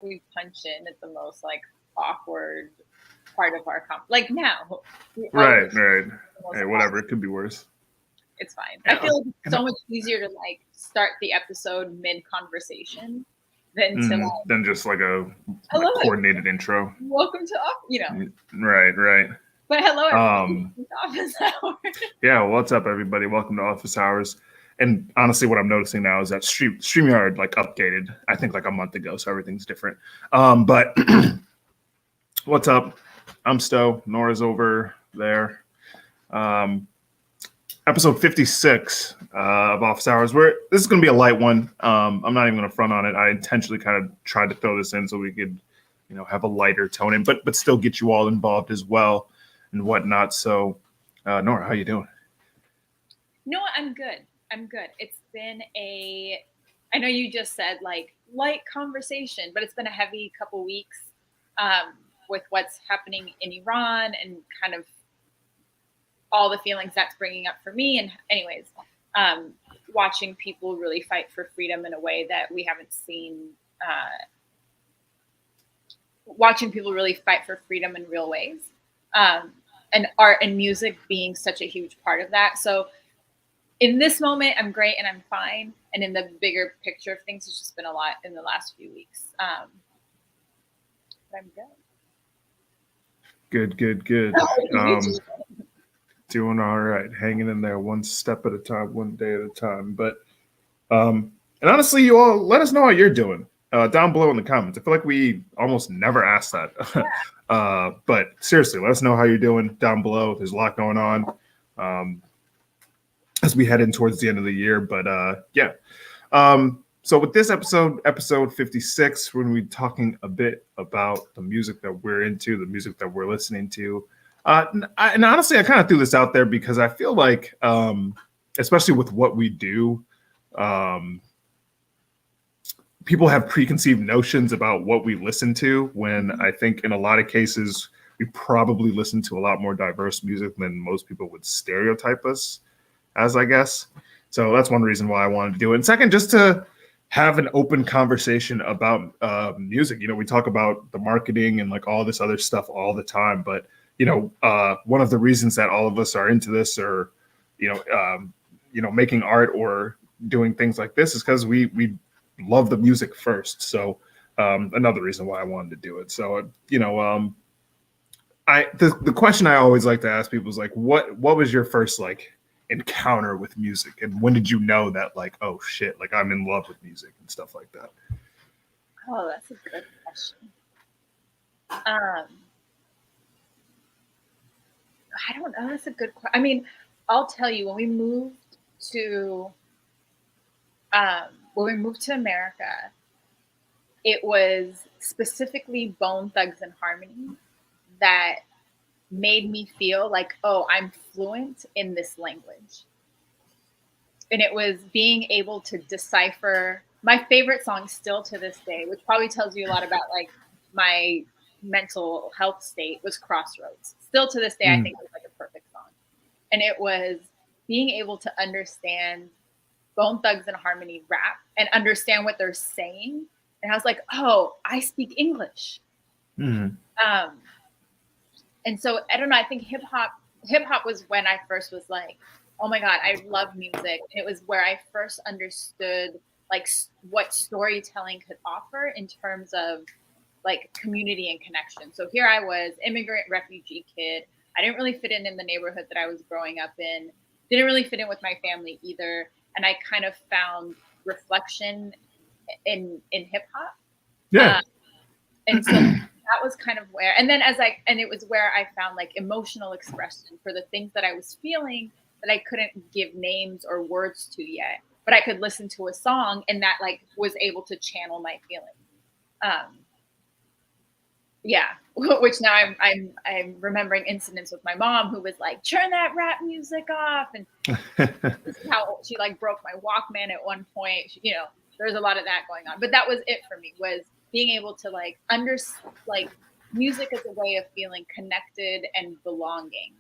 we punch in at the most like awkward part of our like now. We always Right, right. the most Hey, whatever. awkward. It could be worse. It's fine. I Yeah, feel like it's and so much easier to like start the episode mid conversation than to like, then just like a hello, coordinated intro. welcome to Right, right. But hello everybody, Um, it's office hour. yeah, what's up, everybody? Welcome to Office Hours. And honestly, what I'm noticing now is that StreamYard like updated, I think like a month ago, so everything's different. But what's up? I'm Sto. Nora's over there. Um, Episode 56 of Office Hours. This is going to be a light one. I'm not even going to front on it. I intentionally kind of tried to throw this in so we could, have a lighter tone in, but still get you all involved as well and whatnot. So, Nora, how you doing? No, I'm good. I'm good. It's been I know you just said like light conversation, but it's been a heavy couple weeks with what's happening in Iran and kind of all the feelings that's bringing up for me. And anyways, watching people really fight for freedom in a way that we haven't seen. Watching people really fight for freedom in real ways, and art and music being such a huge part of that. So in this moment, I'm great and I'm fine. And in the bigger picture of things, it's just been a lot in the last few weeks. But I'm Good. good. Doing all right, hanging in there one step at a time, one day at a time. But and honestly, you all let us know how you're doing down below in the comments. I feel like we almost never ask that. But seriously, let us know how you're doing down below. There's a lot going on as we head in towards the end of the year. But yeah. So with this episode 56, we're going to be talking a bit about the music that we're into, the music that we're listening to. And honestly, I kind of threw this out there because I feel like, especially with what we do, people have preconceived notions about what we listen to when I think in a lot of cases, we probably listen to a lot more diverse music than most people would stereotype us as, I guess. So that's one reason why I wanted to do it. And second, just to have an open conversation about music. We talk about the marketing and like all this other stuff all the time, but one of the reasons that all of us are into this or, making art or doing things like this is because we love the music first. So another reason why I wanted to do it. So, the question I always like to ask people is like, what was your first like encounter with music, and when did you know that like, oh shit, like I'm in love with music and stuff like that? Oh, that's a good question. I don't know. That's a good question. I mean, I'll tell you, when we moved to America, it was specifically Bone Thugs and Harmony that made me feel like, oh, I'm fluent in this language. And it was being able to decipher my favorite song still to this day, which probably tells you a lot about like my mental health state, was Crossroads. Still to this day, I think it was like a perfect song. And it was being able to understand Bone Thugs and Harmony rap and understand what they're saying. And I was like, oh, I speak English. And so I don't know, I think hip hop was when I first was like, oh my God, I love music. And it was where I first understood like what storytelling could offer in terms of like community and connection. So here I was, immigrant refugee kid. I didn't really fit in the neighborhood that I was growing up in. Didn't really fit in with my family either. And I kind of found reflection in hip hop. Yeah. And so that was kind of where, and then and it was where I found like emotional expression for the things that I was feeling that I couldn't give names or words to yet, but I could listen to a song and that like was able to channel my feelings. Yeah, which now I'm remembering incidents with my mom who was like, turn that rap music off, and this is how she like broke my Walkman at one point. There's a lot of that going on, but that was it for me, was being able to like like music as a way of feeling connected and belonging.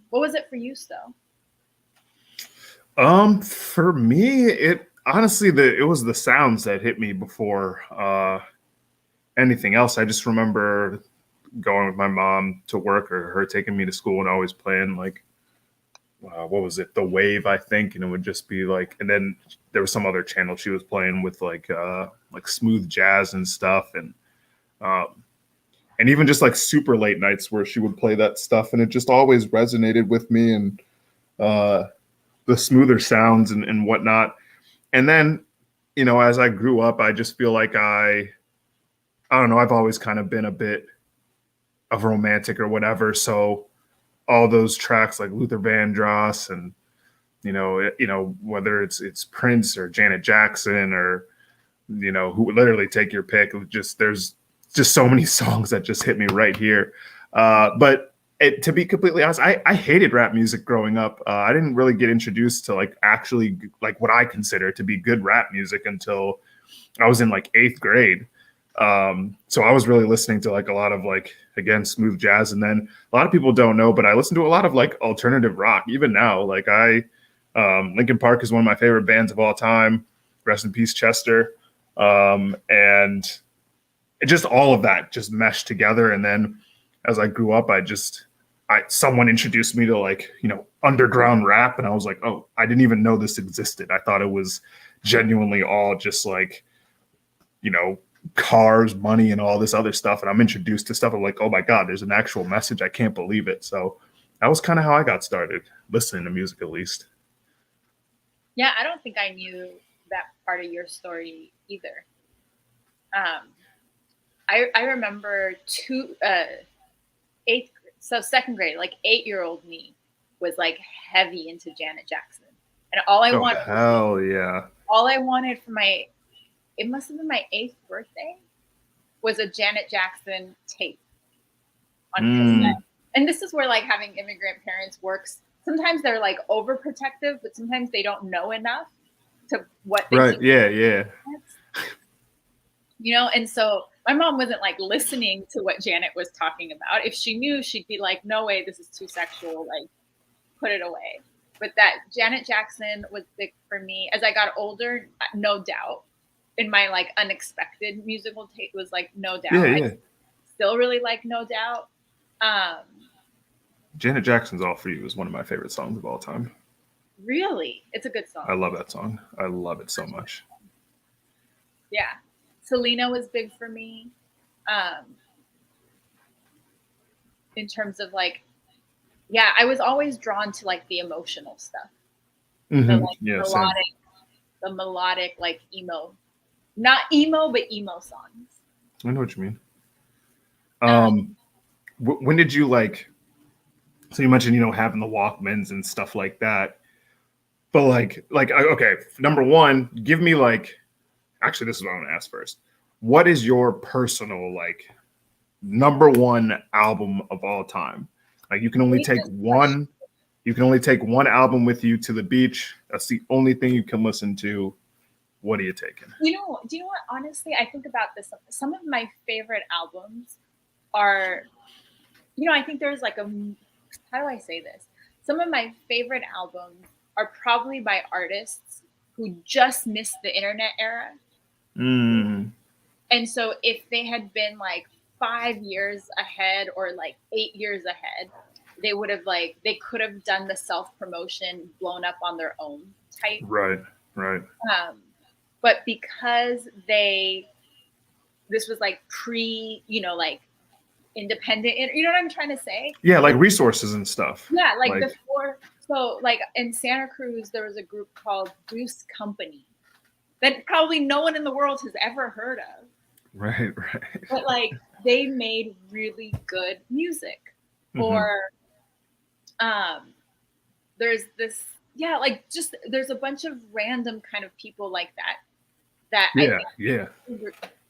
What was it for you, Sto? For me, it honestly, it was the sounds that hit me before anything else. I just remember going with my mom to work or her taking me to school and always playing like, what was it? The Wave, I think. And it would just be like, and then there was some other channel she was playing with like smooth jazz and stuff. And even just like super late nights where she would play that stuff. And it just always resonated with me, and the smoother sounds and whatnot. And then, you know, as I grew up, I just feel like I don't know, I've always kind of been a bit of romantic or whatever. So all those tracks like Luther Vandross and, whether it's Prince or Janet Jackson or, who literally take your pick. There's just so many songs that just hit me right here. But to be completely honest, I hated rap music growing up. I didn't really get introduced to like actually like what I consider to be good rap music until I was in like 8th grade. So I was really listening to like a lot of like, again, smooth jazz. And then a lot of people don't know, but I listen to a lot of like alternative rock even now. Like Linkin Park is one of my favorite bands of all time. Rest in peace, Chester. And it just, all of that just meshed together. And then as I grew up, someone introduced me to like, underground rap. And I was like, oh, I didn't even know this existed. I thought it was genuinely all just like, cars, money, and all this other stuff. And I'm introduced to stuff. I'm like, oh my God, there's an actual message. I can't believe it. So that was kind of how I got started listening to music, at least. Yeah, I don't think I knew that part of your story either. I remember second grade, like 8-year-old me was like heavy into Janet Jackson. And all I wanted for it must have been my 8th birthday, was a Janet Jackson tape on cassette. And this is where like having immigrant parents works. Sometimes they're like overprotective, but sometimes they don't know enough to what they right. Yeah. And so my mom wasn't like listening to what Janet was talking about. If she knew, she'd be like, no way, this is too sexual, like put it away. But that Janet Jackson was big for me. As I got older, no doubt. In my like unexpected musical taste was like No Doubt. Yeah. I still really like No Doubt. Janet Jackson's All For You is one of my favorite songs of all time. Really? It's a good song. I love that song. I love it so much. Yeah. Selena was big for me. In terms of like, yeah, I was always drawn to like the emotional stuff. Mm-hmm. The melodic, like emo. Not emo, but emo songs. I know what you mean. When did you like, so you mentioned, having the Walkmans and stuff like that, but like, okay, number one, give me like, actually, this is what I'm gonna ask first. What is your personal, like, number one album of all time? Like, you can only take one album with you to the beach. That's the only thing you can listen to. What are you taking? Do you know what? Honestly, I think about this. Some of my favorite albums are, I think there's like how do I say this? Some of my favorite albums are probably by artists who just missed the internet era. Mm. And so if they had been like 5 years ahead or like 8 years ahead, they would have they could have done the self-promotion, blown up on their own type. Right. But because this was like pre, like independent, you know what I'm trying to say? Yeah, like resources and stuff. Yeah, like before. So like in Santa Cruz, there was a group called Goose Company that probably no one in the world has ever heard of. Right. But like they made really good music. Mm-hmm. Or there's this, like just there's a bunch of random kind of people like that. Yeah.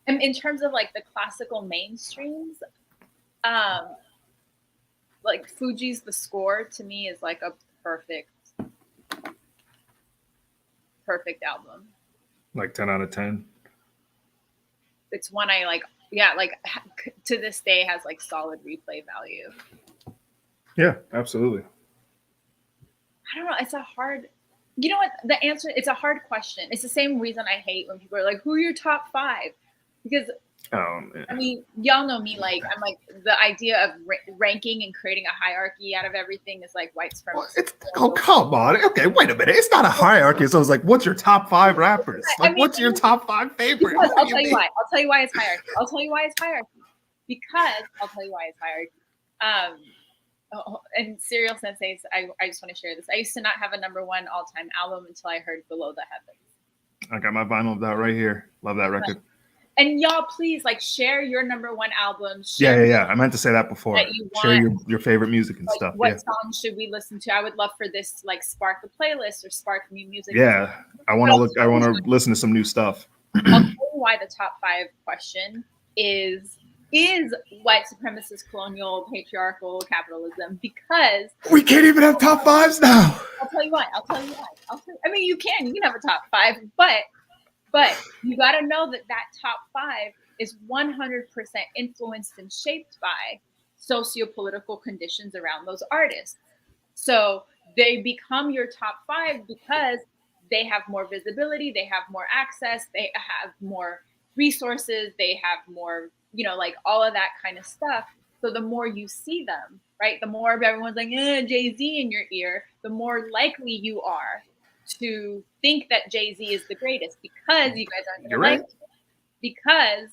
And in terms of like the classical mainstreams, like Fuji's The Score to me is like a perfect album. Like 10 out of 10. It's one I like. Yeah, like to this day has like solid replay value. Yeah, absolutely. I don't know. It's a hard. You know what? The answer. It's a hard question. It's the same reason I hate when people are like, "Who are your top 5?" Because Oh, I mean, y'all know me. Like, I'm like the idea of ranking and creating a hierarchy out of everything is like white supremacy. Oh, come on. Okay, wait a minute. It's not a hierarchy. So it's like, what's your top 5 rappers? Like, what's your top 5 favorite? I'll tell you why. I'll tell you why it's hierarchy. I'll tell you why it's hierarchy. Because I'll tell you why it's hierarchy. And Serial Senseis, I just want to share this. I used to not have a number 1 all-time album until I heard Below the Heavens. I got my vinyl of that right here. Love that record. And y'all, please, like, share your number 1 album. Yeah. I meant to say that before. That you want. Share your favorite music and stuff. What songs should we listen to? I would love for this to like spark a playlist or spark new music. Yeah, I want to listen to some new stuff. I'll tell you why the top 5 question is white supremacist, colonial, patriarchal capitalism, because we can't even have top 5s now. I'll tell you why. I mean, you can have a top 5, but you got to know that top 5 is 100% influenced and shaped by socio-political conditions around those artists. So they become your top 5 because they have more visibility, they have more access, they have more resources, they have more, like all of that kind of stuff. So the more you see them, right, the more everyone's like, Jay-Z in your ear, the more likely you are to think that Jay-Z is the greatest, because you guys aren't going to like it. Because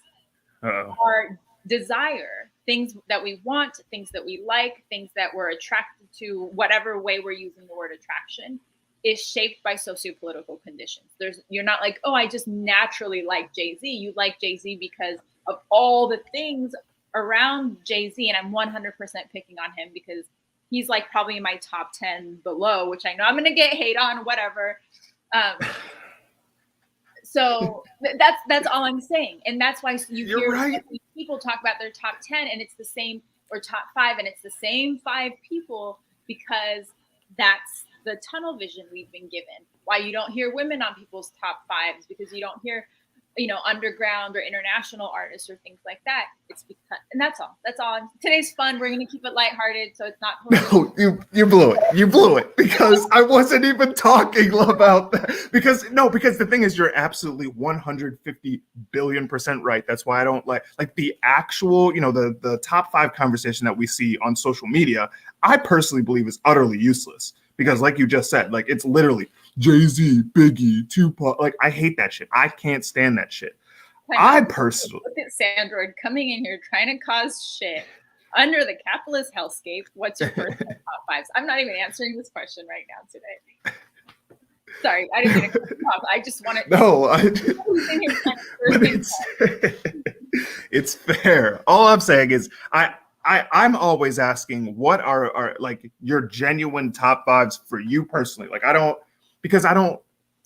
our desire, things that we want, things that we like, things that we're attracted to, whatever way we're using the word attraction, is shaped by sociopolitical conditions. You're not like, I just naturally like Jay-Z. You like Jay-Z because of all the things around Jay-Z, and I'm 100% picking on him because he's like probably in my top 10 below, which I know I'm going to get hate on, whatever. So that's all I'm saying. And that's why you hear people talk about their top 10 and it's the same, or top 5, and it's the same 5 people, because that's the tunnel vision we've been given. Why you don't hear women on people's top 5s, because you don't hear, underground or international artists or things like that. It's because, and that's all. Today's fun. We're going to keep it lighthearted, so it's not. No, you blew it. You blew it, because I wasn't even talking about that. Because the thing is, you're absolutely 150 billion% right. That's why I don't like the actual, the top 5 conversation that we see on social media. I personally believe is utterly useless, because like you just said, like it's literally Jay-Z, Biggie, Tupac. Like, I hate that shit. I can't stand that shit. I personally look at Sandroid coming in here trying to cause shit under the capitalist hellscape. What's your first top 5s? I'm not even answering this question right now today. Sorry, I didn't mean to cut you off. I just wanted. No, it's fair. All I'm saying is I'm always asking, what are like your genuine top 5s for you personally? Like,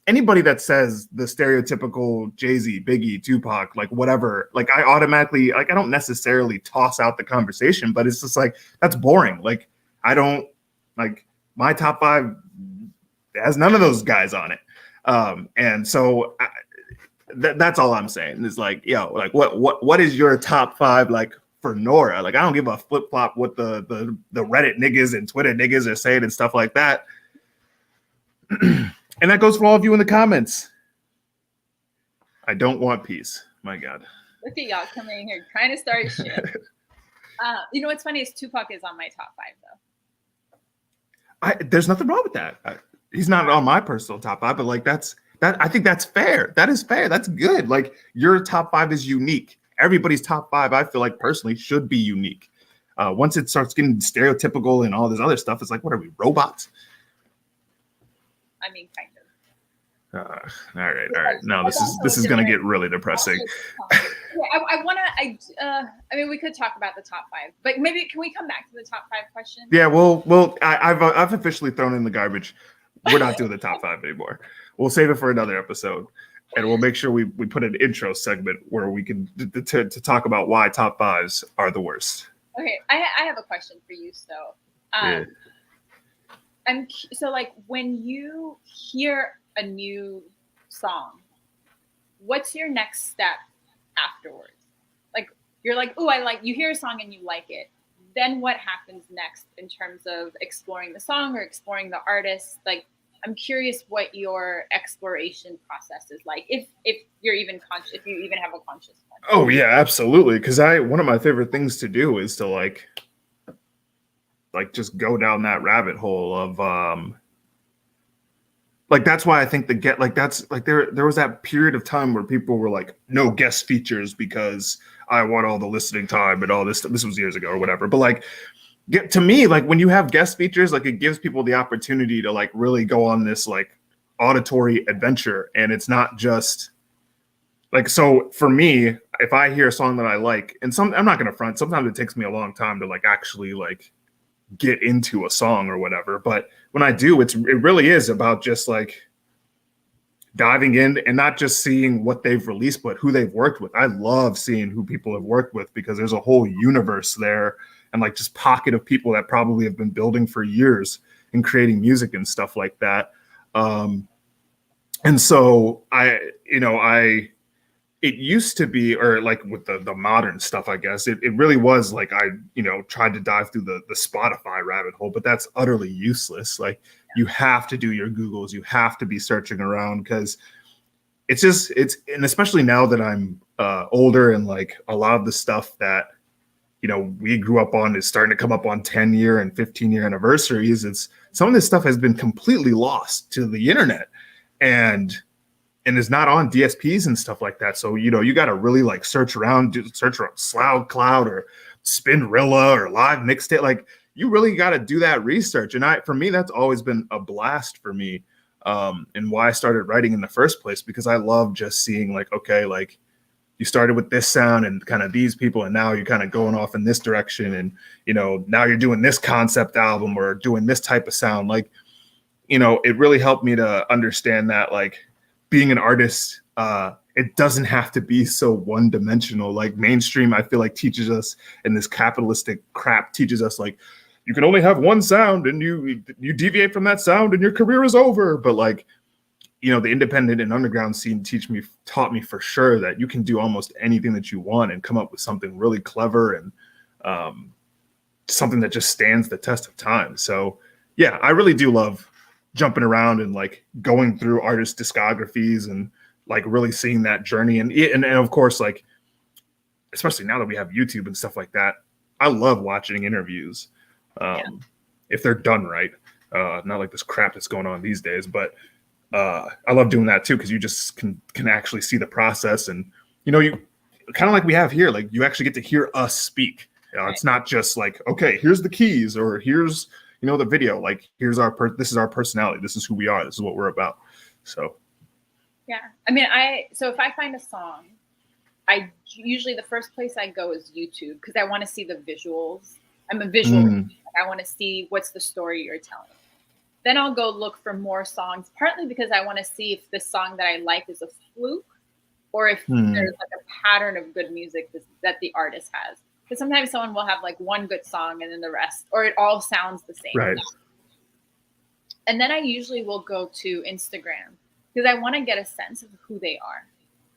anybody that says the stereotypical Jay-Z, Biggie, Tupac, like whatever, like I automatically, like, I don't necessarily toss out the conversation, but it's just like, that's boring. Like, I don't, like, my top 5 has none of those guys on it. And so that's all I'm saying is like, like what is your top 5 like for Nora? Like, I don't give a flip flop what the Reddit niggas and Twitter niggas are saying and stuff like that. And that goes for all of you in the comments. I don't want peace. My God. Look at y'all coming in here trying to start shit. What's funny is Tupac is on my top 5 though. There's nothing wrong with that. He's not on my personal top 5, but like I think that's fair. That is fair. That's good. Like, your top 5 is unique. Everybody's top 5, I feel like personally, should be unique. Once it starts getting stereotypical and all this other stuff, it's like, what are we, robots? I mean, kind of. All right. No, this is going to get really depressing. I mean, we could talk about the top 5, but maybe can we come back to the top 5 question? Yeah, well, I've officially thrown in the garbage. We're not doing the top 5 anymore. We'll save it for another episode, and we'll make sure we put an intro segment where we can to talk about why top 5s are the worst. Okay, I have a question for you, Sto. So like, when you hear a new song, what's your next step afterwards? Like, you're like, you hear a song and you like it. Then what happens next in terms of exploring the song or exploring the artist? Like, I'm curious what your exploration process is like, if you're even conscious, if you even have a conscious one. Oh yeah, absolutely. Because one of my favorite things to do is to like just go down that rabbit hole of like that's why I think that's like there was that period of time where people were like no guest features because I want all the listening time and all this. This was years ago or whatever. But like to me, like when you have guest features, like it gives people the opportunity to like really go on this like auditory adventure, and it's not just like, so for me, if I hear a song that I like, and I'm not gonna front, sometimes it takes me a long time to like actually like get into a song or whatever. But when I do, it really is about just like diving in and not just seeing what they've released, but who they've worked with. I love seeing who people have worked with because there's a whole universe there and like just pocket of people that probably have been building for years and creating music and stuff like that. And so it used to be, or like with the modern stuff, I guess, it really was like I, tried to dive through the Spotify rabbit hole, but that's utterly useless. Like you have to do your Googles, you have to be searching around because and especially now that I'm older and like a lot of the stuff that, we grew up on is starting to come up on 10-year and 15-year anniversaries. Some of this stuff has been completely lost to the internet and is not on DSPs and stuff like that. So, you got to really like search around SoundCloud or Spinrilla or Live Mixtape. Like you really got to do that research. And for me, that's always been a blast for me. And why I started writing in the first place, because I love just seeing like, okay, like you started with this sound and kind of these people, and now you're kind of going off in this direction. And, now you're doing this concept album or doing this type of sound. Like, it really helped me to understand that like being an artist, it doesn't have to be so one-dimensional. Like mainstream, I feel like teaches us, and this capitalistic crap teaches us like you can only have one sound and you deviate from that sound and your career is over. But like, the independent and underground scene taught me for sure that you can do almost anything that you want and come up with something really clever and something that just stands the test of time. So yeah, I really do love jumping around and like going through artist discographies and like really seeing that journey. And of course, like, especially now that we have YouTube and stuff like that, I love watching interviews. If they're done right, not like this crap that's going on these days, but I love doing that too. Cause you just can actually see the process and, you kind of like we have here, like you actually get to hear us speak. It's not just like, okay, here's the keys or here's, the video, like here's this is our personality. This is who we are. This is what we're about. So. Yeah. I mean, so if I find a song, I usually the first place I go is YouTube because I want to see the visuals. I'm a visual. I want to see what's the story you're telling. Then I'll go look for more songs, partly because I want to see if the song that I like is a fluke or if there's like a pattern of good music that the artist has. Because sometimes someone will have like one good song and then the rest, or it all sounds the same. Right. And then I usually will go to Instagram because I want to get a sense of who they are.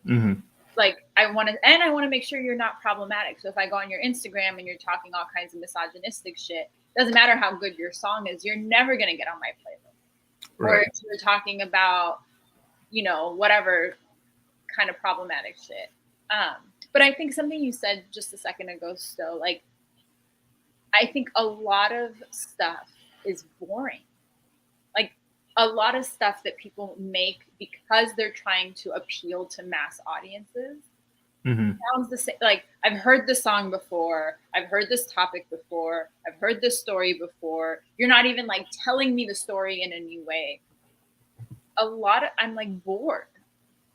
Mm-hmm. Like I want to make sure you're not problematic. So if I go on your Instagram and you're talking all kinds of misogynistic shit, doesn't matter how good your song is, you're never going to get on my playlist. Right. Or if you're talking about, whatever kind of problematic shit. But I think something you said just a second ago, Sto, like, I think a lot of stuff is boring. Like a lot of stuff that people make because they're trying to appeal to mass audiences sounds the same. Like I've heard this song before. I've heard this topic before. I've heard this story before. You're not even like telling me the story in a new way. I'm like bored.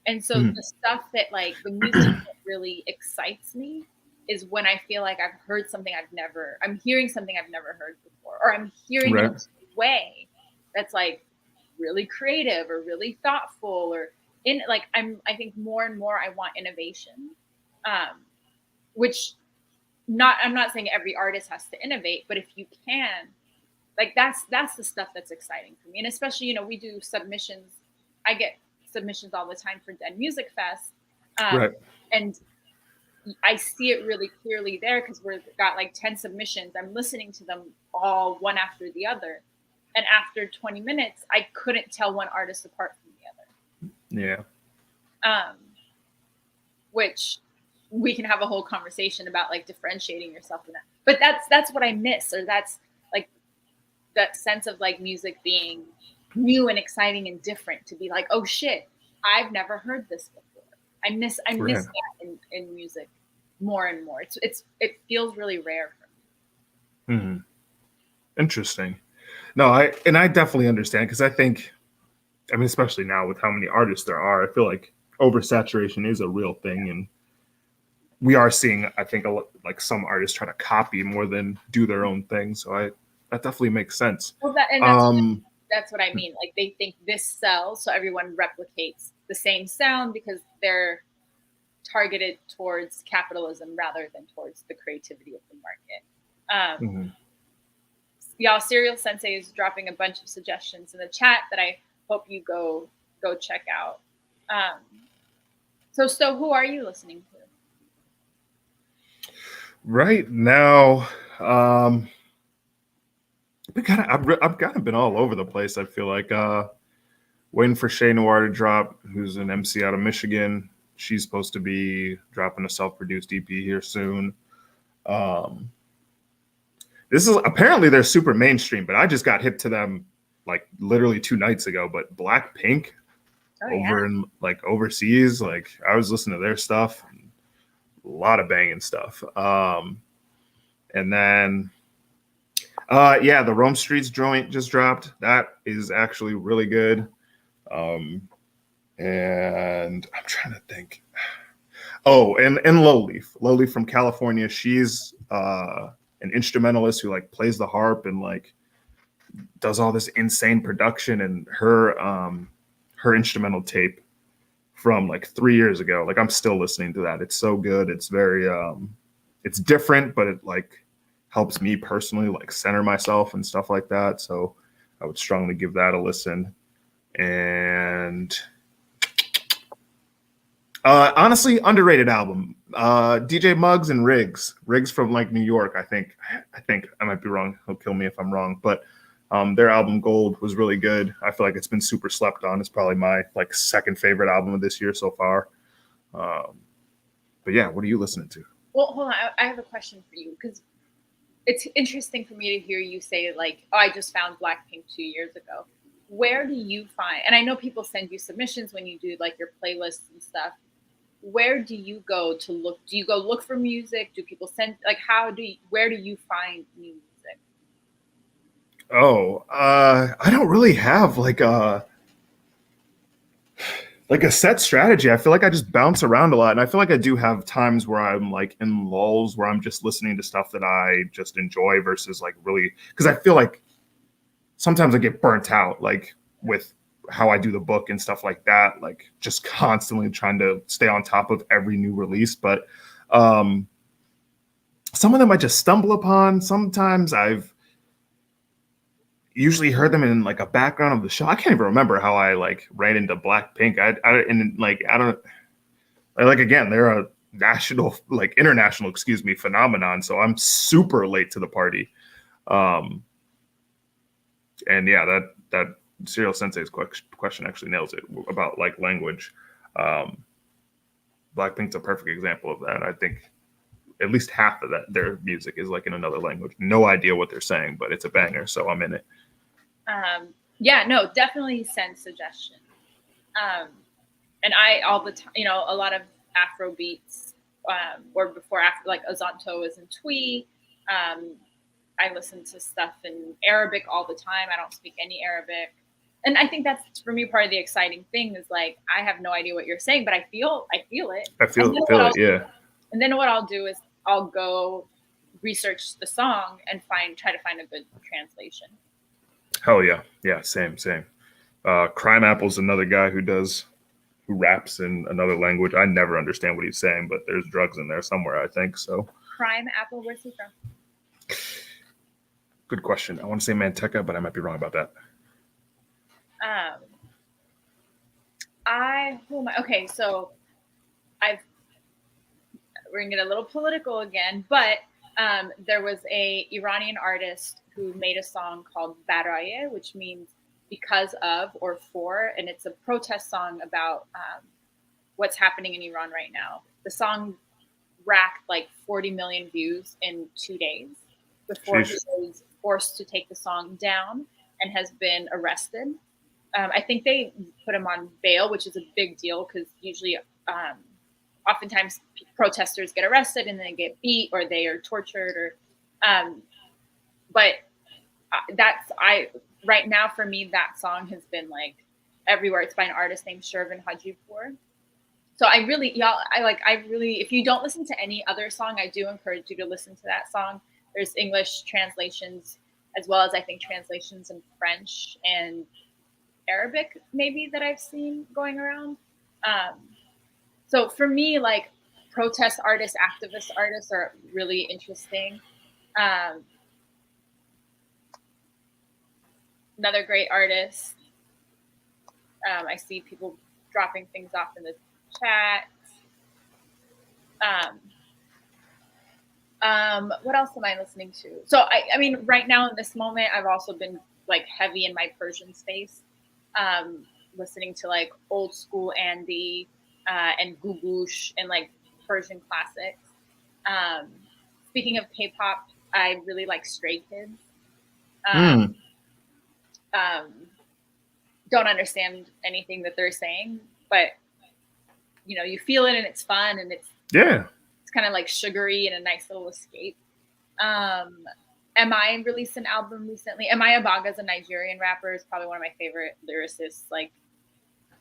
And so the stuff that like the music that really excites me is when I feel like I'm hearing something I've never heard before, or I'm hearing it in a way that's like really creative or really thoughtful or I think more and more I want innovation, which I'm not saying every artist has to innovate, but if you can, like that's the stuff that's exciting for me. And especially, we do submissions. I get submissions all the time for Dead Music Fest. And I see it really clearly there because we've got like 10 submissions. I'm listening to them all one after the other. And after 20 minutes, I couldn't tell one artist apart from the Yeah. other. Which we can have a whole conversation about, like, differentiating yourself in that. But that's what I miss, or that's like that sense of like music being new and exciting and different, to be like, oh shit, I've never heard this before. I miss Right. that in music more and more. It feels really rare for me. Hmm. Interesting. No, I definitely understand, because I think, I mean, especially now with how many artists there are, I feel like oversaturation is a real thing, and we are seeing, I think, like some artists try to copy more than do their own thing. So that definitely makes sense. Well, that's what I mean. Like, they think this sells, so everyone replicates the same sound because they're targeted towards capitalism rather than towards the creativity of the market. Mhm. Y'all, Serial Sensei is dropping a bunch of suggestions in the chat that I hope you go check out. So who are you listening to Right now? I've kind of been all over the place. I feel like waiting for Shay Noir to drop, who's an MC out of Michigan. She's supposed to be dropping a self-produced EP here soon. This is apparently they're super mainstream, but I just got hip to them like literally 2 nights ago. But Blackpink over in like overseas, like I was listening to their stuff, a lot of banging stuff. And then the Rome Streets joint just dropped. That is actually really good. And I'm trying to think. Oh, and Lowleaf from California. She's an instrumentalist who like plays the harp and like does all this insane production. And her instrumental tape from like 3 years ago, like I'm still listening to that. It's so good. It's very it's different, but it like helps me personally like center myself and stuff like that. So I would strongly give that a listen. And honestly, underrated album. DJ Muggs and Riggs from like New York. I think I might be wrong. He'll kill me if I'm wrong, but their album Gold was really good. I feel like it's been super slept on. It's probably my like second favorite album of this year so far. But yeah, what are you listening to? Well, hold on. I have a question for you, because it's interesting for me to hear you say like, oh, I just found Blackpink 2 years ago. Where do you find, and I know people send you submissions when you do like your playlists and stuff. Where do you go to look? Do you go look for music? Do people send, like, where do you find new music? Oh, I don't really have like a set strategy. I feel like I just bounce around a lot, and I feel like I do have times where I'm like in lulls where I'm just listening to stuff that I just enjoy versus like really, because I feel like sometimes I get burnt out like with how I do the book and stuff like that, like just constantly trying to stay on top of every new release. But some of them I just stumble upon. Sometimes I've usually heard them in like a background of the show. I can't even remember how I like ran into Blackpink. I don't like, again, they're a national, like international, excuse me, phenomenon. So I'm super late to the party. And yeah, that Serial Sensei's question actually nails it about like language. Blackpink's a perfect example of that. I think at least half of their music is like in another language. No idea what they're saying, but it's a banger, so I'm in it. Yeah, no, definitely send suggestions. And I all the time, a lot of Afro beats, or before after, like Azonto is in Twee. I listen to stuff in Arabic all the time. I don't speak any Arabic. And I think that's, for me, part of the exciting thing is like, I have no idea what you're saying, but I feel it. I feel it, yeah. And then what I'll do is I'll go research the song and try to find a good translation. Hell yeah. Yeah, same. Crime Apple's another guy who raps in another language. I never understand what he's saying, but there's drugs in there somewhere, I think. So Crime Apple, where's he from? Good question. I want to say Manteca, but I might be wrong about that. Okay, so we're gonna get a little political again, but there was a Iranian artist who made a song called Baraye, which means because of or for, and it's a protest song about what's happening in Iran right now. The song racked like 40 million views in 2 days before he was forced to take the song down and has been arrested. I think they put him on bail, which is a big deal because usually, oftentimes protesters get arrested and then get beat or they are tortured or, but right now for me, that song has been like everywhere. It's by an artist named Shervin Hajipour. So I really, if you don't listen to any other song, I do encourage you to listen to that song. There's English translations as well as I think translations in French and Arabic maybe that I've seen going around. So for me, like protest artists, activist artists are really interesting. Another great artist. I see people dropping things off in the chat. What else am I listening to? So I mean, right now in this moment, I've also been like heavy in my Persian space, listening to like old school Andy and Gugush and like Persian classics. Speaking of K-pop, I really like Stray Kids. Don't understand anything that they're saying, but you know, you feel it and it's fun and it's kind of like sugary and a nice little escape. MI released an album recently. MI Abaga is a Nigerian rapper, is probably one of my favorite lyricists. Like,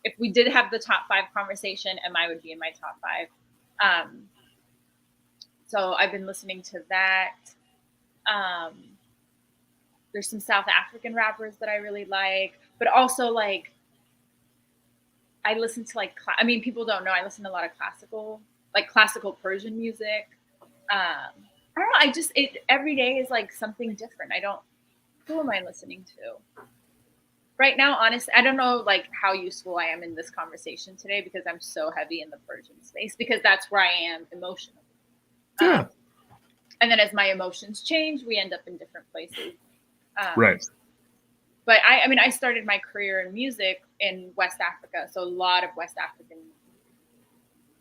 if we did have the top 5 conversation, MI would be in my top 5. So I've been listening to that. There's some South African rappers that I really like, but also like I listen to like I mean, people don't know I listen to a lot of classical Persian music. I don't know. Every day is like something different. Who am I listening to? Right now, honestly, I don't know like how useful I am in this conversation today because I'm so heavy in the Persian space because that's where I am emotionally. Yeah. And then as my emotions change, we end up in different places. Right. But I mean, I started my career in music in West Africa. So a lot of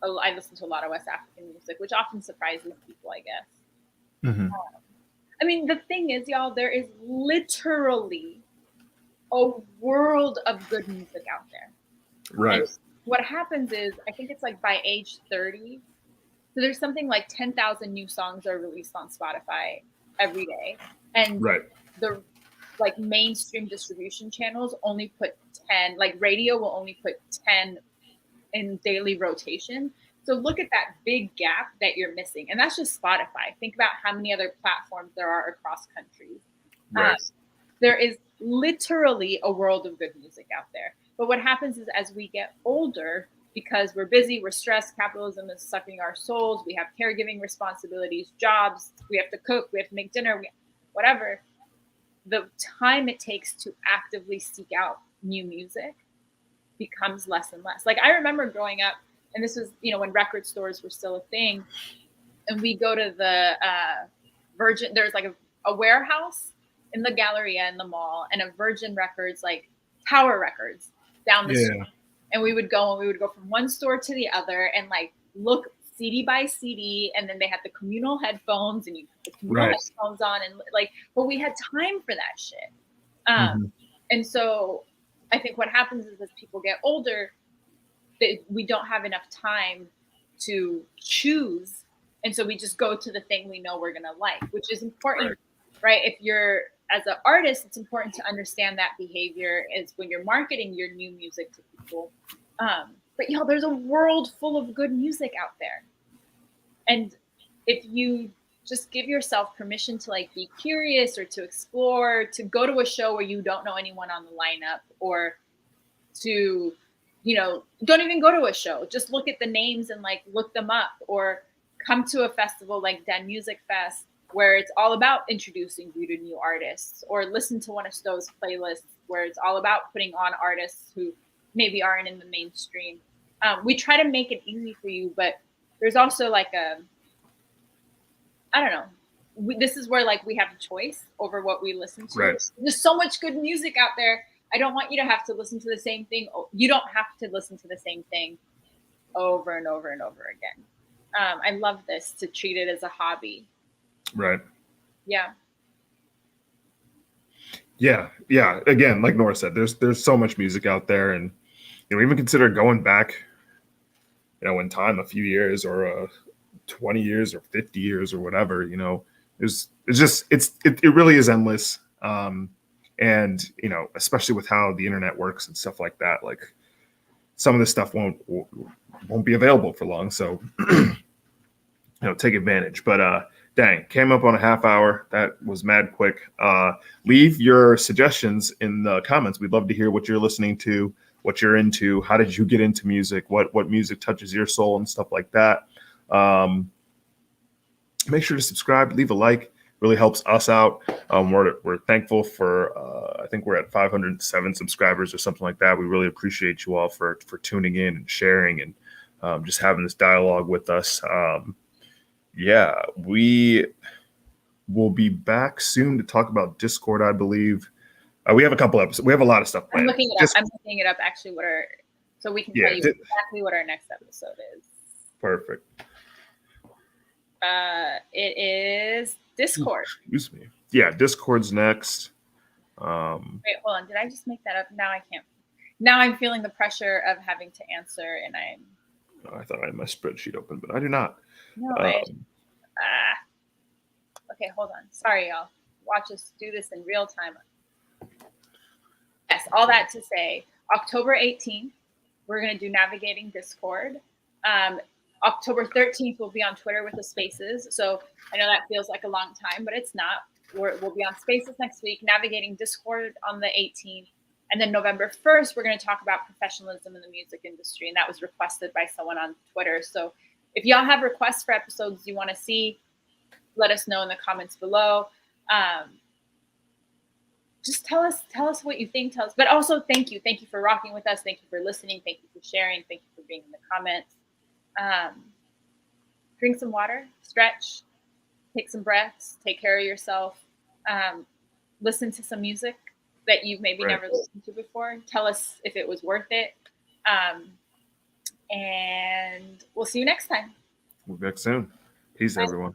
I listen to a lot of West African music, which often surprises people, I guess. Mm-hmm. I mean, the thing is, y'all, there is literally a world of good music out there. Right. And what happens is, I think it's like by age 30, so there's something like 10,000 new songs are released on Spotify every day. And the like mainstream distribution channels only put 10, like radio will only put 10 in daily rotation. So look at that big gap that you're missing. And that's just Spotify. Think about how many other platforms there are across countries. Right. There is literally a world of good music out there. But what happens is as we get older, because we're busy, we're stressed, capitalism is sucking our souls, we have caregiving responsibilities, jobs, we have to cook, we have to make dinner, whatever. The time it takes to actively seek out new music becomes less and less. Like I remember growing up, and this was, you know, when record stores were still a thing, and we go to the Virgin, there's like a warehouse in the Galleria in the mall, and a Virgin Records, like Tower Records down the street. And we would go from one store to the other and like look CD by CD, and then they had the communal headphones, and you put the communal headphones on, and like, but we had time for that shit. And so I think what happens is as people get older, we don't have enough time to choose, and so we just go to the thing we know we're gonna like, which is important, right? If you're as an artist, it's important to understand that behavior is when you're marketing your new music to people. But y'all, there's a world full of good music out there. And if you just give yourself permission to like be curious or to explore, to go to a show where you don't know anyone on the lineup, or to, you know, don't even go to a show, just look at the names and like look them up, or come to a festival like Den Music Fest where it's all about introducing you to new artists, or listen to one of Sto's playlists where it's all about putting on artists who maybe aren't in the mainstream. We try to make it easy for you, but there's also like I don't know, this is where like we have a choice over what we listen to. Right. There's so much good music out there. I don't want you to have to listen to the same thing. You don't have to listen to the same thing over and over and over again. I love this, to treat it as a hobby. Right. Yeah. Yeah. Yeah. Again, like Nora said, there's so much music out there, and even consider going back, in time, a few years or 20 years or 50 years or whatever. It really is endless. And especially with how the internet works and stuff like that, like some of this stuff won't be available for long. So take advantage. But dang, came up on a half hour. That was mad quick. Leave your suggestions in the comments. We'd love to hear what you're listening to, what you're into. How did you get into music? What music touches your soul and stuff like that. Make sure to subscribe, leave a like. Really helps us out. We're thankful for, I think we're at 507 subscribers or something like that. We really appreciate you all for tuning in and sharing and just having this dialogue with us. Yeah, we will be back soon to talk about Discord, I believe. We have a couple episodes. We have a lot of stuff planned. I'm looking it up actually, so we can tell you exactly what our next episode is. Perfect. It is Discord. Excuse me. Yeah, Discord's next. Wait, hold on. Did I just make that up? Now I can't. Now I'm feeling the pressure of having to answer, and I thought I had my spreadsheet open, but I do not. No, okay, hold on. Sorry, y'all. Watch us do this in real time. Yes, all that to say, October 18th, we're going to do Navigating Discord. October 13th, we'll be on Twitter with the Spaces. So I know that feels like a long time, but it's not. We'll be on Spaces next week, Navigating Discord on the 18th. And then November 1st, we're going to talk about professionalism in the music industry. And that was requested by someone on Twitter. So if y'all have requests for episodes you want to see, let us know in the comments below. Just tell us what you think. But also thank you for rocking with us. Thank you for listening. Thank you for sharing. Thank you for being in the comments. Drink some water, stretch, take some breaths, take care of yourself. Listen to some music that you've maybe never listened to before. Tell us if it was worth it. And we'll see you next time. We'll be back soon. Peace, everyone.